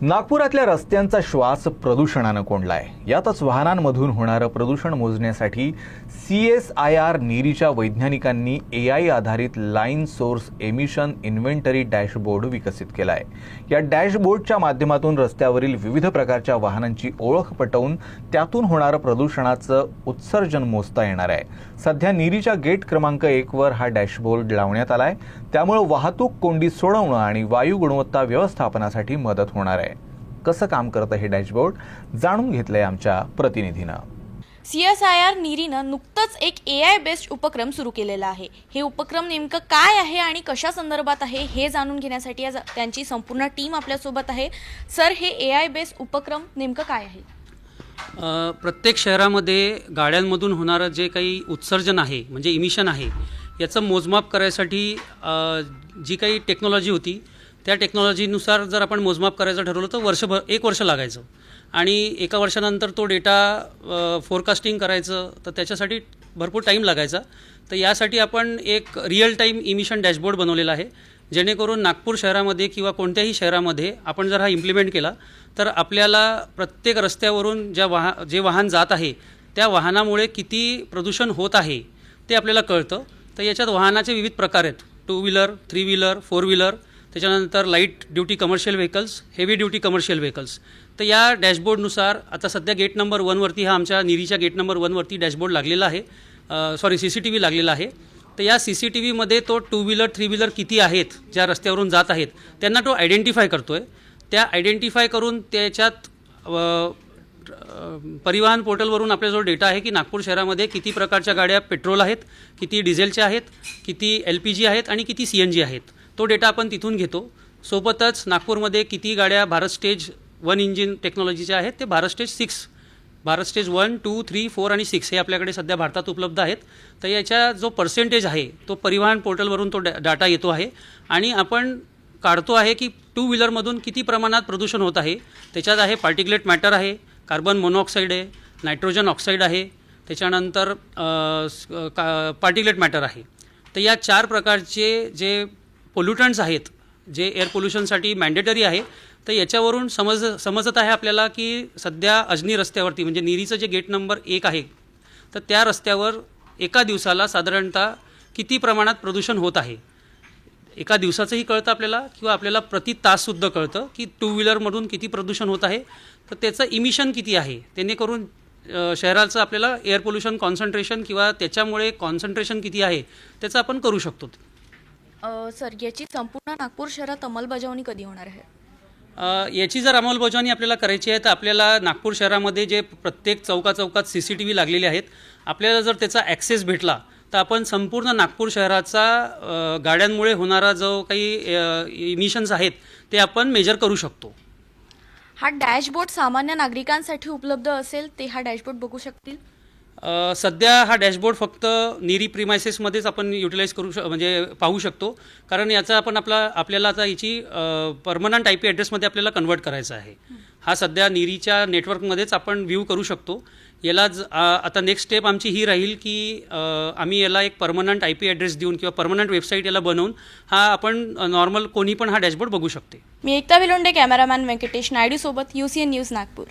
नागपुरातल्या रस्त्यांचा श्वास प्रदूषणानं कोंडलाय। यातच वाहनांमधून होणारं प्रदूषण मोजण्यासाठी CSIR नीरीच्या वैज्ञानिकांनी AI आधारित line source emission inventory dashboard विकसित केलाय। या डॅशबोर्डच्या माध्यमातून रस्त्यावरील विविध प्रकारच्या वाहनांची ओळख पटवून त्यातून होणारं प्रदूषणाचं उत्सर्जन मोजता येणार आहे। सध्या नीरीच्या गेट क्रमांक 1 वर हा डॅशबोर्ड लावण्यात आलाय, त्यामुळे वाहतूक कोंडी सोडवणं आणि वायू गुणवत्ता व्यवस्थापनासाठी मदत होणार आहे। कसं काम करतं हे डॅशबोर्ड जाणून घेतलंय आमच्या प्रतिनिधीनं। CSIR नीरीनं नुकतंच एक AI बेस्ड उपक्रम सुरू केलेला आहे। हे उपक्रम नेमकं काय आहे आणि कशा संदर्भात आहे हे जाणून घेण्यासाठी आज त्यांची संपूर्ण टीम आपल्यासोबत आहे। सर, हे AI बेस्ड उपक्रम नेमकं काय आहे? प्रत्येक शहरामध्ये गाड्यांमधून होणारं जे काही उत्सर्जन आहे म्हणजे इमिशन आहे, याचं मोजमाप करायसाठी जी काही टेक्नॉलॉजी होती त्या टेक्नॉलॉजीनुसार जर आपण मोजमाप करायचं ठरवलं तर एक वर्ष लागायचं आणि एका वर्षानंतर तो डेटा फोरकास्टिंग करायचं, तर त्याच्यासाठी भरपूर टाईम लागायचा। तर यासाठी आपण एक रिअल टाईम इमिशन डॅशबोर्ड बनवलेला आहे, जेणेकरून नागपूर शहरामध्ये किंवा कोणत्याही शहरामध्ये आपण जर हा इम्प्लिमेंट केला तर आपल्याला प्रत्येक रस्त्यावरून जे वाहन जात आहे त्या वाहनामुळे किती प्रदूषण होत आहे ते आपल्याला कळतं। तर याच्यात वाहनाचे विविध प्रकार आहेत, 2 व्हीलर, 3 व्हीलर, 4 व्हीलर, त्याच्यानंतर light duty commercial vehicles, heavy duty commercial vehicles. तर या डॅशबोर्डनुसार आता सध्या गेट नंबर 1 वरती हा आमच्या नीरीच्या गेट नंबर 1 वरती डॅशबोर्ड लागलेला आहे, CCTV लागलेला आहे। तर या CCTVमध्ये तो 2 व्हीलर 3 व्हीलर किती आहेत ज्या रस्त्यावरून जात आहेत त्यांना तो आयडेंटिफाय करतो आहे। त्या आयडेंटिफाय करून त्याच्यात परिवहन पोर्टलवरून आपल्याजवळ डेटा आहे की नागपूर शहरामध्ये किती प्रकारच्या गाड्या पेट्रोल आहेत, किती डिझेलच्या आहेत, किती LPG आहेत आणि किती CNG आहेत। तो डेटा आपण तिथून घेतो। सोबतच नागपूरमध्ये किती गाड्या भारत स्टेज 1 इंजिन टेक्नॉलॉजीच्या आहेत ते भारत स्टेज 1, 2, 3, 4 आणि 6 हे आपल्याकडे सध्या भारतात उपलब्ध आहेत। तर याचा जो पर्सेंटेज आहे तो परिवहन पोर्टलवरून तो डाटा येतो आहे आणि आपण काढतो आहे की 2 व्हीलरमधून किती प्रमाणात प्रदूषण होत आहे। त्याच्यात आहे पार्टिक्युलेट मॅटर आहे, कार्बन मोनॉक्साईड आहे, नायट्रोजन ऑक्साईड आहे, त्याच्यानंतर पार्टिक्युलेट मॅटर आहे। तर या 4 प्रकारचे जे पोल्युटंट्स आहेत जे एअर पोल्युशनसाठी मॅन्डेटरी आहे, तर याच्यावरून समजत आहे आपल्याला की सध्या अजनी रस्त्यावरती म्हणजे नीरीचं जे गेट नंबर 1 आहे तर त्या रस्त्यावर एका दिवसाला साधारणतः किती प्रमाणात प्रदूषण होत आहे। एका दिवसाचंही कळतं आपल्याला किंवा आपल्याला प्रति ताससुद्धा कळतं की 2 व्हीलरमधून किती प्रदूषण होत आहे, तर त्याचं इमिशन किती आहे, जेणेकरून शहराचं आपल्याला एअर पोल्युशन कॉन्सन्ट्रेशन किंवा त्याच्यामुळे कॉन्सन्ट्रेशन किती आहे त्याचं आपण करू शकतो। सर, याची संपूर्ण नागपूर शहरात अंमलबजावणी कधी होणार आहे? याची जर अंमलबजावणी आपल्याला करायची आहे तर आपल्याला नागपूर शहरामध्ये जे प्रत्येक चौकात CCTV लागलेले आहेत, आपल्याला जर त्याचा ॲक्सेस भेटला तर आपण संपूर्ण नागपूर शहराचा गाड्यांमुळे होणारा जो काही इमिशन्स आहेत ते आपण मेजर करू शकतो। हा डॅशबोर्ड सामान्य नागरिकांसाठी उपलब्ध असेल ते हा डॅशबोर्ड बघू शकतील? सध्या हा डॅशबोर्ड फक्त नीरी प्रिमायसेसमध्येच आपण युटिलाइज म्हणजे पाहू शकतो, कारण याचा आपल्याला आता याची परमनंट IP ॲड्रेसमध्ये आपल्याला कन्वर्ट करायचा आहे। हा सध्या नीरीच्या नेटवर्कमध्येच आपण व्ह्यू करू शकतो। याला आता नेक्स्ट स्टेप आमची ही राहील की आम्ही याला एक परमनंट IP ॲड्रेस देऊन किंवा परमनंट वेबसाईट याला बनवून हा आपण नॉर्मल कोणी पण हा डॅशबोर्ड बघू शकते। मी एकता विलोंडे, कॅमेरामॅन व्यंकटेश नायडू सोबत UCN न्यूज नागपूर।